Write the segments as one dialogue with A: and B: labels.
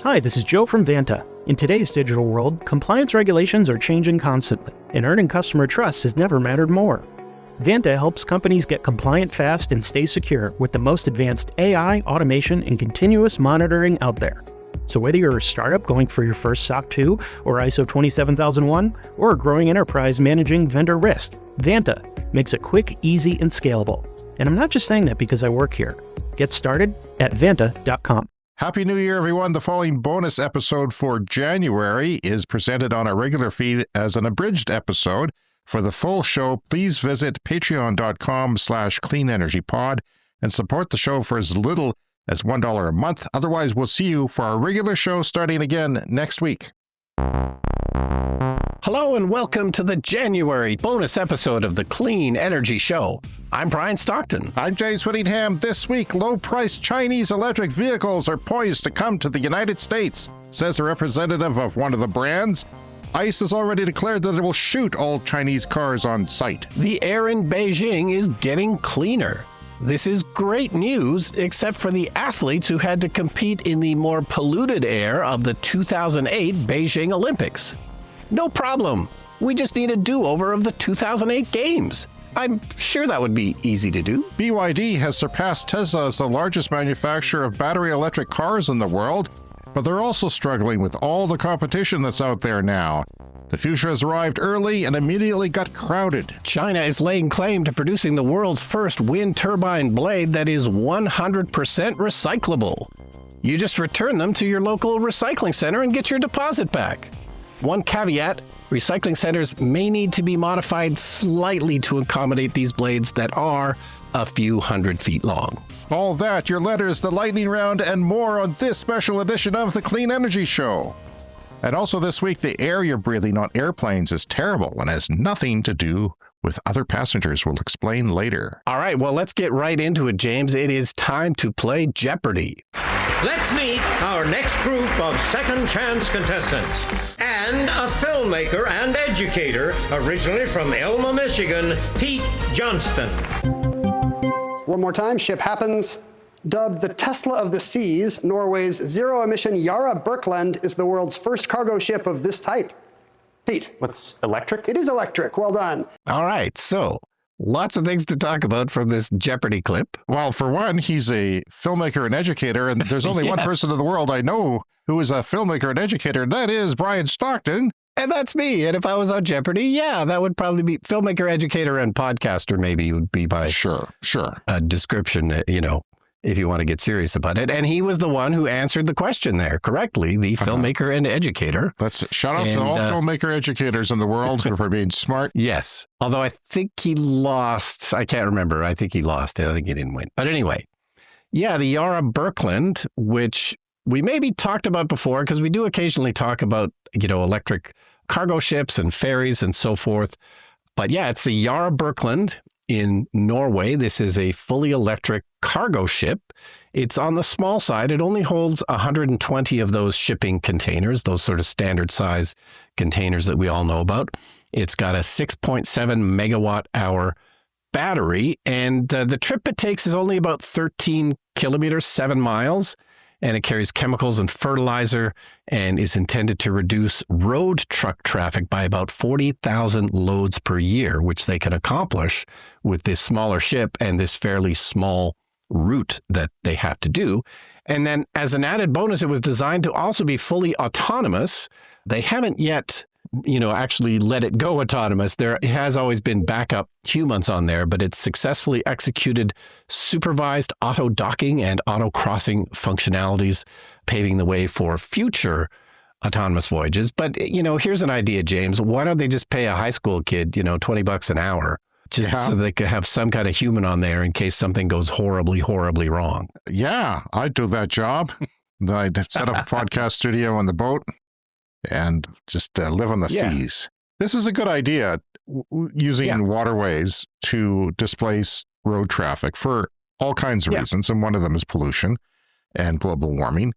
A: Hi, this is Joe from Vanta. In today's digital world, compliance regulations are changing constantly, and earning customer trust has never mattered more. Vanta helps companies get compliant fast and stay secure with the most advanced AI, automation, and continuous monitoring out there. So whether you're a startup going for your first SOC 2 or ISO 27001, or a growing enterprise managing vendor risk, Vanta makes it quick, easy, and scalable. And I'm not just saying that because I work here. Get started at vanta.com.
B: Happy New Year, everyone. The following bonus episode for January is presented on our regular feed as an abridged episode. For the full show, please visit patreon.com/cleanenergypod and support the show for as little as $1 a month. Otherwise, we'll see you for our regular show starting again next week.
C: Hello and welcome to the January bonus episode of the Clean Energy Show. I'm Brian Stockton.
B: I'm James Whittingham. This week, low-priced Chinese electric vehicles are poised to come to the United States, says a representative of one of the brands. ICE has already declared that it will shoot all Chinese cars on sight.
C: The air in Beijing is getting cleaner. This is great news, except for the athletes who had to compete in the more polluted air of the 2008 Beijing Olympics. No problem. We just need a do-over of the 2008 games. I'm sure that would be easy to do.
B: BYD has surpassed Tesla as the largest manufacturer of battery electric cars in the world, but they're also struggling with all the competition that's out there now. The future has arrived early and immediately got crowded.
C: China is laying claim to producing the world's first wind turbine blade that is 100% recyclable. You just return them to your local recycling center and get your deposit back. One caveat, recycling centers may need to be modified slightly to accommodate these blades that are a few hundred feet long.
B: All that, your letters, the lightning round, and more on this special edition of the Clean Energy Show. And also this week, the air you're breathing on airplanes is terrible and has nothing to do with other passengers. We'll explain later.
C: All right, well, let's get right into it, James. It is time to play Jeopardy!
D: Let's meet our next group of second chance contestants. And a filmmaker and educator, originally from Elma, Michigan, Pete Johnston.
E: One more time, ship happens. Dubbed the Tesla of the Seas, Norway's zero-emission Yara Birkeland is the world's first cargo ship of this type. Pete.
F: What's electric?
E: It is electric. Well done.
C: All right, so lots of things to talk about from this Jeopardy clip.
B: Well, for one, he's a filmmaker and educator, and there's only one person in the world I know who is a filmmaker and educator, and that is Brian Stockton.
C: And that's me. And if I was on Jeopardy, yeah, that would probably be filmmaker, educator, and podcaster maybe would be my
B: Sure.
C: Description, if you want to get serious about it. And he was the one who answered the question there correctly, the filmmaker and educator.
B: Let's shout out to all filmmaker educators in the world for being smart.
C: Yes. Although I think he lost. I can't remember. I think he lost. I think he didn't win. But anyway, yeah, the Yara Birkeland, which we maybe talked about before because we do occasionally talk about, electric cargo ships and ferries and so forth. But yeah, it's the Yara Birkeland in Norway. This is a fully electric cargo ship. It's on the small side. It only holds 120 of those shipping containers, those sort of standard size containers that we all know about. It's got a 6.7 megawatt hour battery, and the trip it takes is only about 13 kilometers, 7 miles. And it carries chemicals and fertilizer and is intended to reduce road truck traffic by about 40,000 loads per year, which they can accomplish with this smaller ship and this fairly small route that they have to do. And then as an added bonus, it was designed to also be fully autonomous. They haven't yet actually let it go autonomous. There has always been backup humans on there, but it's successfully executed supervised auto docking and auto crossing functionalities, paving the way for future autonomous voyages. But, here's an idea, James. Why don't they just pay a high school kid, $20 an hour just so they could have some kind of human on there in case something goes horribly, horribly wrong?
B: Yeah, I'd do that job. Then I'd set up a podcast studio on the boat and just live on the seas. This is a good idea, using waterways to displace road traffic for all kinds of reasons, and one of them is pollution and global warming.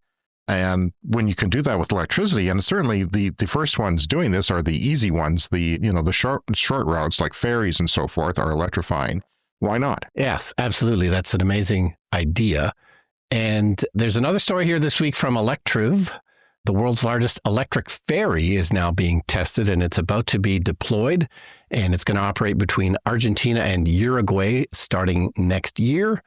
B: And when you can do that with electricity, and certainly the first ones doing this are the easy ones, the short routes like ferries and so forth are electrifying. Why not?
C: Yes, absolutely. That's an amazing idea. And there's another story here this week from Electriv. The world's largest electric ferry is now being tested, and it's about to be deployed, and it's going to operate between Argentina and Uruguay starting next year.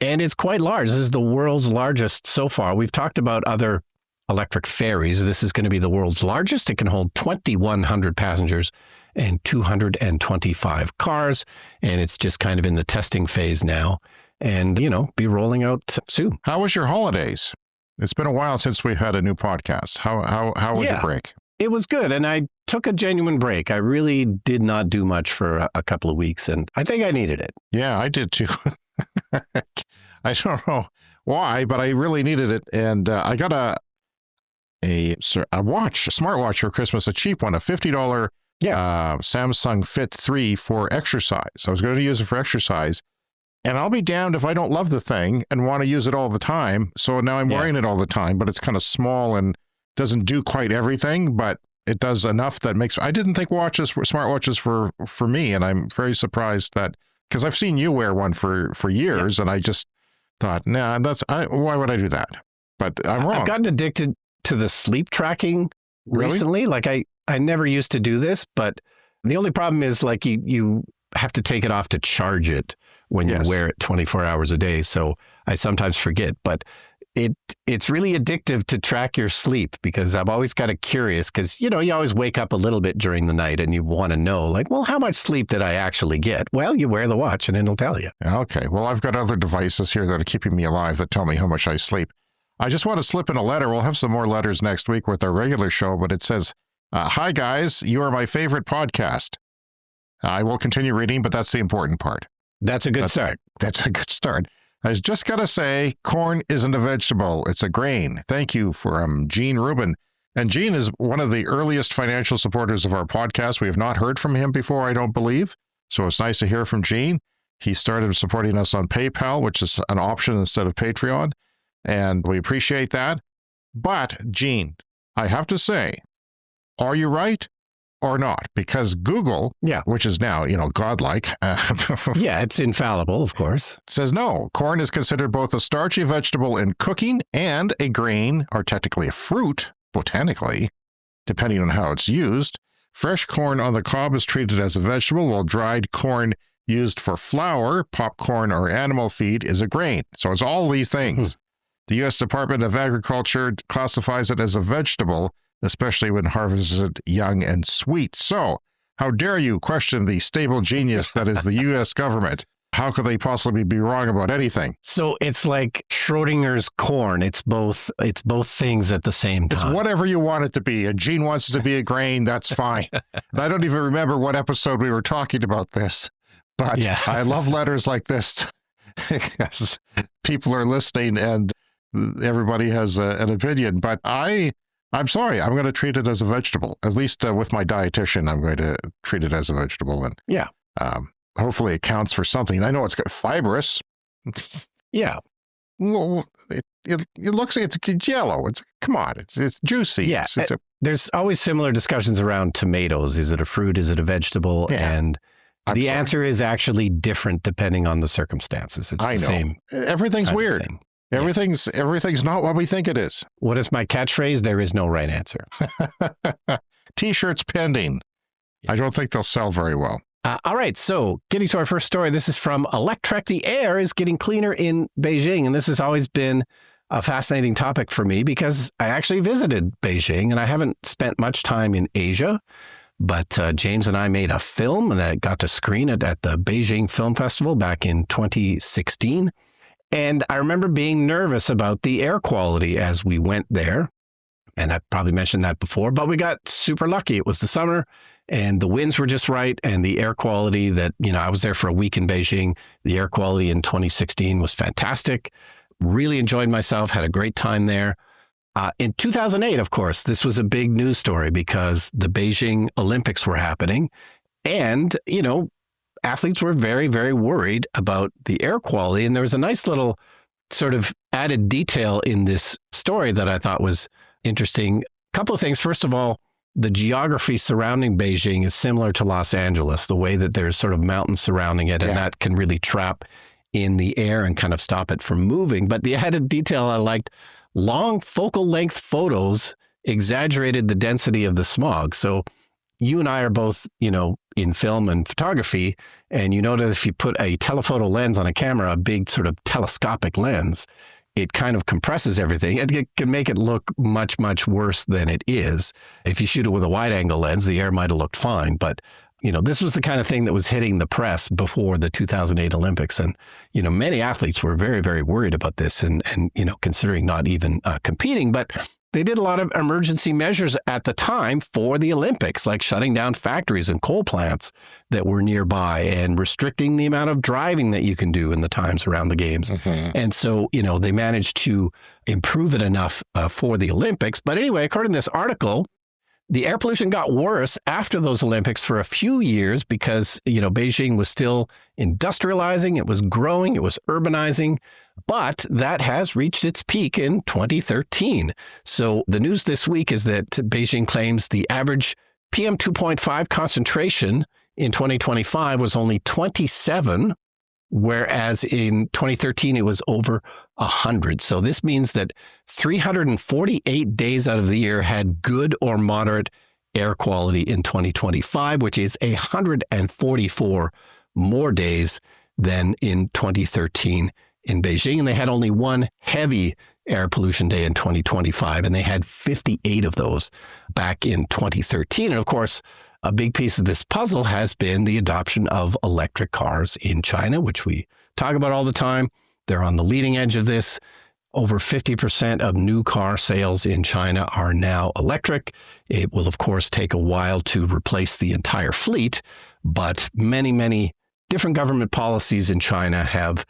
C: And it's quite large. This is the world's largest so far. We've talked about other electric ferries. This is going to be the world's largest. It can hold 2,100 passengers and 225 cars. And it's just kind of in the testing phase now and, be rolling out soon.
B: How was your holidays? It's been a while since we've had a new podcast. How was your break?
C: It was good. And I took a genuine break. I really did not do much for a couple of weeks. And I think I needed it.
B: Yeah, I did too. I don't know why, but I really needed it. And I got a smartwatch for Christmas, a cheap one, a $50 Samsung Fit 3 for exercise. I was going to use it for exercise. And I'll be damned if I don't love the thing and want to use it all the time. So now I'm wearing it all the time, but it's kind of small and doesn't do quite everything, but it does enough that makes... I didn't think smartwatches for me, and I'm very surprised that... Because I've seen you wear one for years, and I just thought, nah, why would I do that? But I'm wrong.
C: I've gotten addicted to the sleep tracking recently. Like I never used to do this, but the only problem is like you have to take it off to charge it when you wear it 24 hours a day. So I sometimes forget, but it's really addictive to track your sleep because I'm always kind of curious because, you always wake up a little bit during the night and you want to know like, well, how much sleep did I actually get? Well, you wear the watch and it'll tell you.
B: Okay. Well, I've got other devices here that are keeping me alive that tell me how much I sleep. I just want to slip in a letter. We'll have some more letters next week with our regular show, but it says, hi guys, you are my favorite podcast. I will continue reading, but that's the important part.
C: That's a good start.
B: That's a good start. I was just got to say, corn isn't a vegetable. It's a grain. Thank you from Gene Rubin. And Gene is one of the earliest financial supporters of our podcast. We have not heard from him before, I don't believe. So it's nice to hear from Gene. He started supporting us on PayPal, which is an option instead of Patreon. And we appreciate that. But, Gene, I have to say, are you right or not? Because Google, which is now, godlike.
C: It's infallible, of course.
B: Says no, corn is considered both a starchy vegetable in cooking and a grain, or technically a fruit, botanically, depending on how it's used. Fresh corn on the cob is treated as a vegetable, while dried corn used for flour, popcorn, or animal feed is a grain. So it's all these things. The U.S. Department of Agriculture classifies it as a vegetable, especially when harvested young and sweet. So, how dare you question the stable genius that is the U.S. government? How could they possibly be wrong about anything?
C: So it's like Schrodinger's corn. It's both things at the same time.
B: It's whatever you want it to be. And Gene wants it to be a grain. That's fine. And I don't even remember what episode we were talking about this. But I love letters like this because people are listening and everybody has an opinion. But I'm sorry, I'm going to treat it as a vegetable. At least with my dietitian, I'm going to treat it as a vegetable. And hopefully it counts for something. I know it's got fibrous. Well, it looks like it's yellow. Come on, it's juicy.
C: Yeah, there's always similar discussions around tomatoes. Is it a fruit? Is it a vegetable?
B: Yeah.
C: And the answer is actually different depending on the circumstances. It's the same.
B: Everything's weird. Everything's not what we think it is.
C: What is my catchphrase? There is no right answer.
B: T-shirts pending. I don't think they'll sell very well.
C: All right, so getting to our first story, this is from Electrek. The air is getting cleaner in Beijing, and this has always been a fascinating topic for me because I actually visited Beijing, and I haven't spent much time in Asia, but James and I made a film, and I got to screen it at the Beijing Film Festival back in 2016. And I remember being nervous about the air quality as we went there. And I've probably mentioned that before, but we got super lucky. It was the summer and the winds were just right. And the air quality that, I was there for a week in Beijing. The air quality in 2016 was fantastic. Really enjoyed myself, had a great time there. In 2008, of course, this was a big news story because the Beijing Olympics were happening. And, athletes were very, very worried about the air quality. And there was a nice little sort of added detail in this story that I thought was interesting. A couple of things. First of all, the geography surrounding Beijing is similar to Los Angeles, the way that there's sort of mountains surrounding it, and that can really trap in the air and kind of stop it from moving. But the added detail I liked, long focal length photos exaggerated the density of the smog. So you and I are both, in film and photography, and you know that if you put a telephoto lens on a camera, a big sort of telescopic lens, it kind of compresses everything. It can make it look much, much worse than it is. If you shoot it with a wide angle lens, the air might have looked fine. But, this was the kind of thing that was hitting the press before the 2008 Olympics. And, many athletes were very, very worried about this and considering not even competing. But they did a lot of emergency measures at the time for the Olympics, like shutting down factories and coal plants that were nearby and restricting the amount of driving that you can do in the times around the games. Mm-hmm. And so, they managed to improve it enough for the Olympics. But anyway, according to this article, the air pollution got worse after those Olympics for a few years because, Beijing was still industrializing, it was growing, it was urbanizing. But that has reached its peak in 2013. So the news this week is that Beijing claims the average PM 2.5 concentration in 2025 was only 27, whereas in 2013 it was over 100. So this means that 348 days out of the year had good or moderate air quality in 2025, which is 144 more days than in 2013. In Beijing, and they had only one heavy air pollution day in 2025, and they had 58 of those back in 2013. And of course, a big piece of this puzzle has been the adoption of electric cars in China, which we talk about all the time. They're on the leading edge of this. Over 50% of new car sales in China are now electric. It will, of course, take a while to replace the entire fleet, but many, many different government policies in China have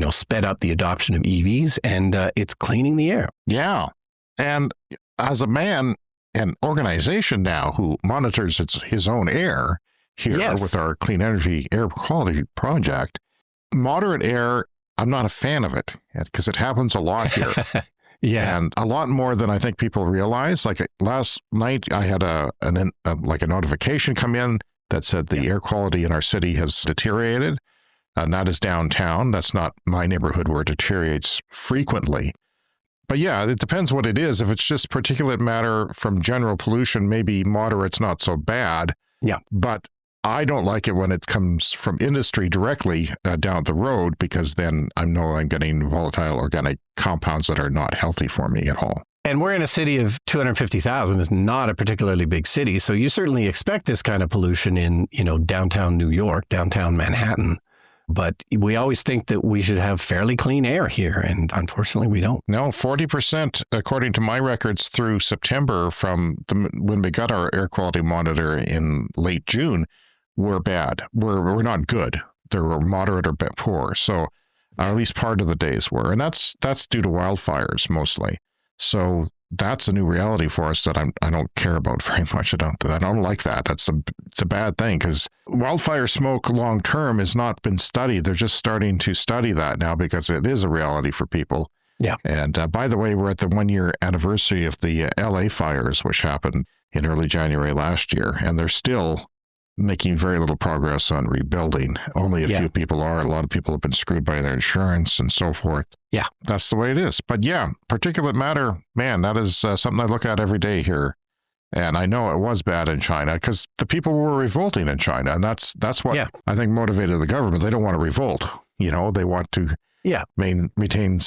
C: sped up the adoption of EVs, and it's cleaning the air.
B: Yeah. And as a man, an organization now who monitors his own air here with our Clean Energy Air Quality Project, moderate air, I'm not a fan of it because it happens a lot here.
C: Yeah.
B: And a lot more than I think people realize. Like last night, I had a notification come in that said the air quality in our city has deteriorated. And that is downtown. That's not my neighborhood where it deteriorates frequently. But yeah, it depends what it is. If it's just particulate matter from general pollution, maybe moderate's not so bad.
C: Yeah.
B: But I don't like it when it comes from industry directly down the road, because then I know I'm getting volatile organic compounds that are not healthy for me at all.
C: And we're in a city of 250,000. It's not a particularly big city. So you certainly expect this kind of pollution in, downtown New York, downtown Manhattan. But we always think that we should have fairly clean air here, and unfortunately we don't.
B: No, 40%, according to my records, through September when we got our air quality monitor in late June, were bad. We're not good. They were moderate or poor. So at least part of the days were. And that's due to wildfires mostly. So that's a new reality for us that I don't care about very much. I don't like that. It's a bad thing, because wildfire smoke long term has not been studied. They're just starting to study that now because it is a reality for people.
C: Yeah.
B: And by the way, we're at the 1-year anniversary of the LA fires, which happened in early January last year, and they're still making very little progress on rebuilding. Only a few people are. A lot of people have been screwed by their insurance and so forth.
C: Yeah.
B: That's the way it is. But yeah, particulate matter, man, that is something I look at every day here. And I know it was bad in China because the people were revolting in China. And that's what I think motivated the government. They don't want to revolt. They want to maintain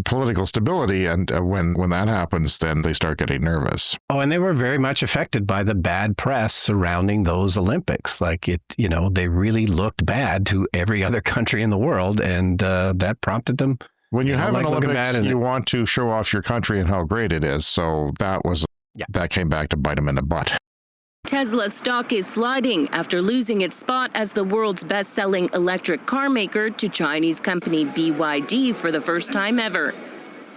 B: political stability. And when that happens, then they start getting nervous.
C: Oh, and they were very much affected by the bad press surrounding those Olympics. Like they really looked bad to every other country in the world. And that prompted them.
B: When you have an Olympics, you want to show off your country and how great it is. So that came back to bite them in the butt.
F: Tesla stock is sliding after losing its spot as the world's best-selling electric car maker to Chinese company BYD for the first time ever.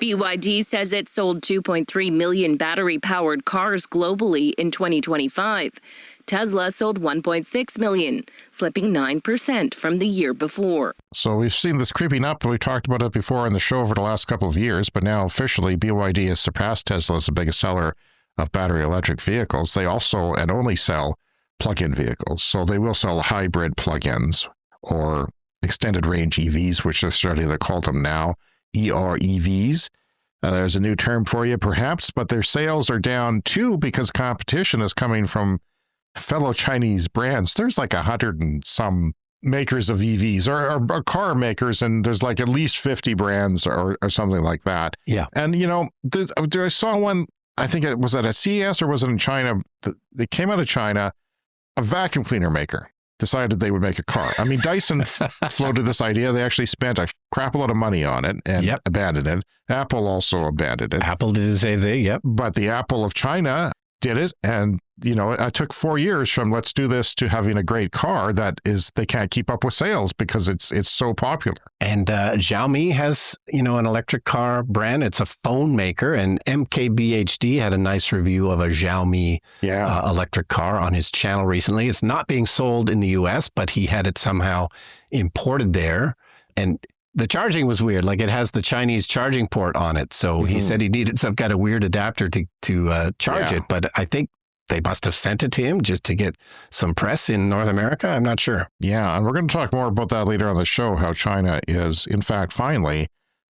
F: BYD says it sold 2.3 million battery-powered cars globally in 2025. Tesla sold 1.6 million, slipping 9% from the year before.
B: So we've seen this creeping up. We talked about it before in the show over the last couple of years, but now officially BYD has surpassed Tesla as the biggest seller of battery electric vehicles. They also and only sell plug-in vehicles. So they will sell hybrid plug-ins or extended range EVs, which they're starting to call them now, EREVs. There's a new term for you, perhaps, but their sales are down too because competition is coming from fellow Chinese brands. There's like 100 and some makers of EVs or car makers, and there's like at least 50 brands or something like that.
C: Yeah.
B: And, I saw one, I think it was at a CES or was it in China? They came out of China, a vacuum cleaner maker decided they would make a car. I mean, Dyson floated this idea. They actually spent a crap load of money on it and abandoned it. Apple also abandoned it.
C: Apple did the same thing, yep.
B: But the Apple of China did it. And, it took 4 years from let's do this to having a great car that is, they can't keep up with sales because it's so popular.
C: And Xiaomi has, an electric car brand. It's a phone maker. And MKBHD had a nice review of a Xiaomi electric car on his channel recently. It's not being sold in the US, but he had it somehow imported there. And the charging was weird. Like it has the Chinese charging port on it. So he said he needed some kind of weird adapter to charge it. But I think they must have sent it to him just to get some press in North America. I'm not sure.
B: Yeah, and we're going to talk more about that later on the show, how China is, in fact, finally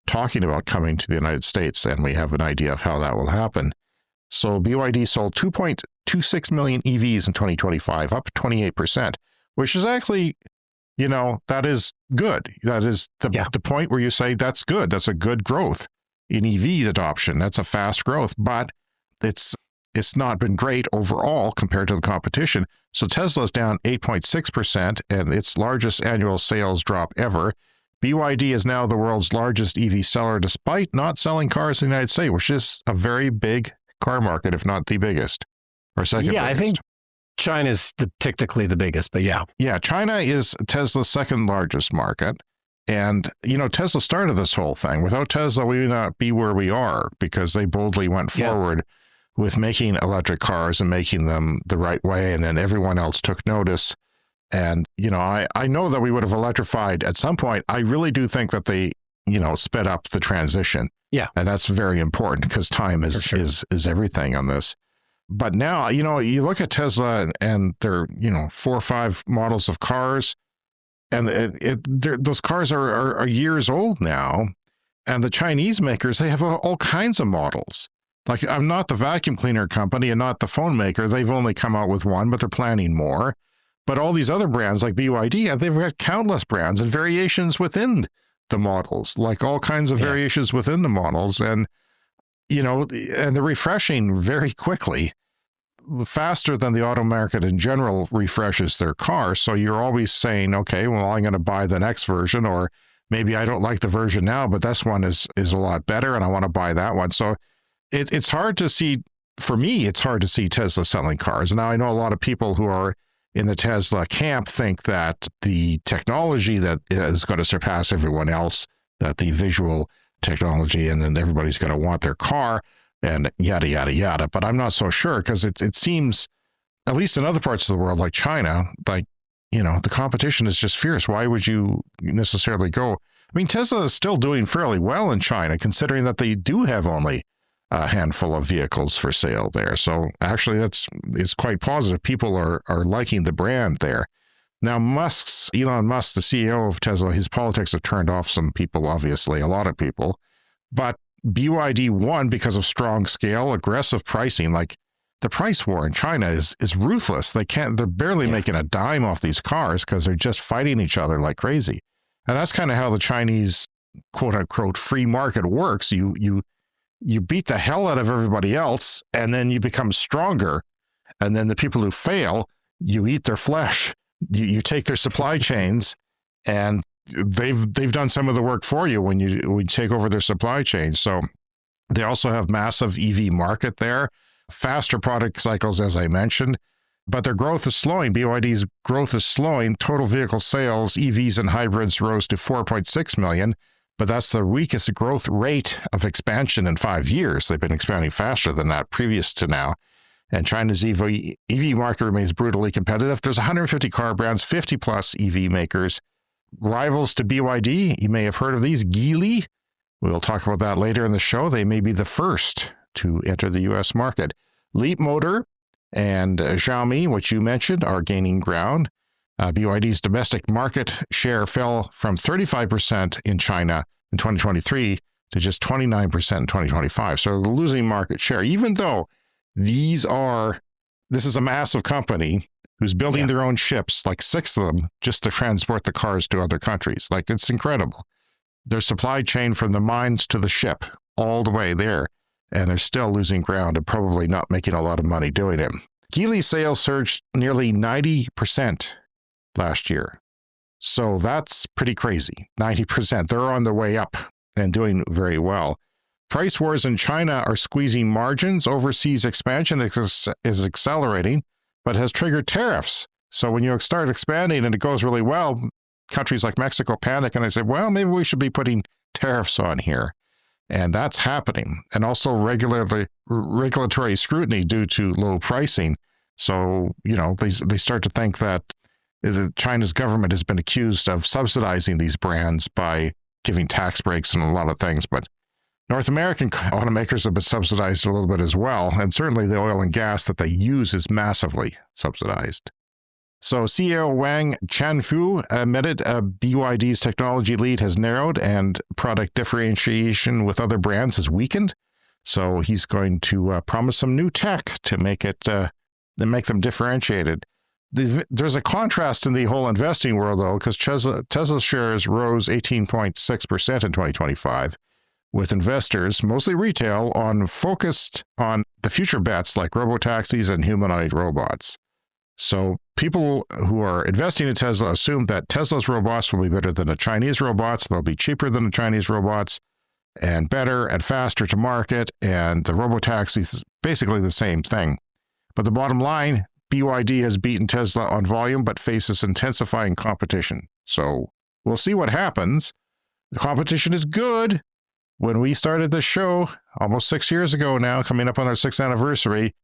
B: talking about coming to the United States, and we have an idea of how that will happen. So BYD sold 2.26 million EVs in 2025, up 28%, which is actually, that is good. That is the point where you say that's good. That's a good growth in EV adoption. That's a fast growth, but it's not been great overall compared to the competition. So Tesla's down 8.6% and its largest annual sales drop ever. BYD is now the world's largest EV seller despite not selling cars in the United States, which is a very big car market, if not the biggest or second biggest.
C: I think China's technically the biggest, but yeah.
B: Yeah, China is Tesla's second largest market. And, Tesla started this whole thing. Without Tesla, we would not be where we are because they boldly went forward with making electric cars and making them the right way. And then everyone else took notice. And, I know that we would have electrified at some point. I really do think that they, sped up the transition.
C: Yeah.
B: And that's very important because time is everything on this. But now, you look at Tesla and their, 4 or 5 models of cars, and those cars are years old now. And the Chinese makers, they have all kinds of models. Like, I'm not the vacuum cleaner company and not the phone maker. They've only come out with one, but they're planning more. But all these other brands like BYD, they've got countless brands and variations within the models, like all kinds of variations within the models. And, and they're refreshing very quickly, faster than the auto market in general refreshes their cars. So you're always saying, okay, well, I'm going to buy the next version, or maybe I don't like the version now, but this one is a lot better and I want to buy that one. So it's hard to see, for me, it's hard to see Tesla selling cars. Now, I know a lot of people who are in the Tesla camp think that the technology that is going to surpass everyone else, that the visual technology, and then everybody's going to want their car and yada, yada, yada. But I'm not so sure because it seems, at least in other parts of the world like China, the competition is just fierce. Why would you necessarily go? I mean, Tesla is still doing fairly well in China, considering that they do have only a handful of vehicles for sale there. So actually it's quite positive. People are liking the brand there. Now Elon Musk, the CEO of Tesla, his politics have turned off some people, obviously, a lot of people. But BYD won because of strong scale, aggressive pricing. Like the price war in China is ruthless. They're barely making a dime off these cars because they're just fighting each other like crazy. And that's kind of how the Chinese quote unquote free market works. You beat the hell out of everybody else, and then you become stronger. And then the people who fail, you eat their flesh. You take their supply chains, and they've done some of the work for you when you take over their supply chain. So they also have massive EV market there, faster product cycles, as I mentioned, but their growth is slowing. BYD's growth is slowing. Total vehicle sales, EVs and hybrids, rose to 4.6 million. But that's the weakest growth rate of expansion in 5 years. They've been expanding faster than that previous to now. And China's EV market remains brutally competitive. There's 150 car brands, 50 plus EV makers. Rivals to BYD, you may have heard of these, Geely. We'll talk about that later in the show. They may be the first to enter the US market. Leap Motor and Xiaomi, which you mentioned, are gaining ground. BYD's domestic market share fell from 35% in China in 2023 to just 29% in 2025. So they're losing market share, even though this is a massive company who's building their own ships, like 6 of them, just to transport the cars to other countries. Like, it's incredible. Their supply chain from the mines to the ship, all the way there, and they're still losing ground and probably not making a lot of money doing it. Geely's sales surged nearly 90% last year. So that's pretty crazy, 90%. They're on the way up and doing very well. Price wars in China are squeezing margins. Overseas expansion is accelerating, but has triggered tariffs. So when you start expanding and it goes really well, countries like Mexico panic and they say, well, maybe we should be putting tariffs on here. And that's happening. And also regulatory scrutiny due to low pricing. So, they start to think that China's government has been accused of subsidizing these brands by giving tax breaks and a lot of things. But North American automakers have been subsidized a little bit as well. And certainly the oil and gas that they use is massively subsidized. So CEO Wang Chanfu admitted BYD's technology lead has narrowed and product differentiation with other brands has weakened. So he's going to promise some new tech to make them differentiated. There's a contrast in the whole investing world, though, because Tesla shares rose 18.6% in 2025, with investors, mostly retail, focused on the future bets like robotaxis and humanoid robots. So people who are investing in Tesla assume that Tesla's robots will be better than the Chinese robots. They'll be cheaper than the Chinese robots and better and faster to market. And the robotaxis is basically the same thing. But the bottom line, BYD has beaten Tesla on volume, but faces intensifying competition. So we'll see what happens. The competition is good. When we started this show almost 6 years ago now, coming up on our 6th anniversary,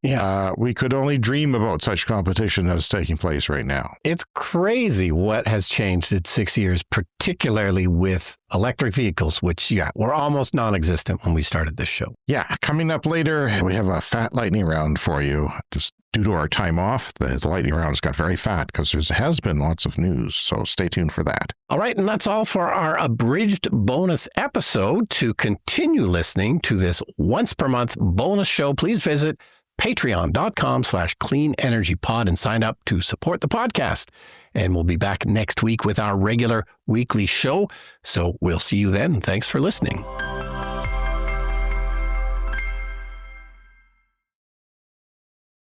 B: we could only dream about such competition that is taking place right now.
C: It's crazy what has changed in 6 years, particularly with electric vehicles, which, were almost non-existent when we started this show.
B: Yeah, coming up later, we have a fat lightning round for you. Just due to our time off, the lightning round has got very fat because there has been lots of news, so stay tuned for that.
C: All right, and that's all for our abridged bonus episode. To continue listening to this once per month bonus show, please visit patreon.com/cleanenergypod and sign up to support the podcast. And we'll be back next week with our regular weekly show. So we'll see you then. Thanks for listening.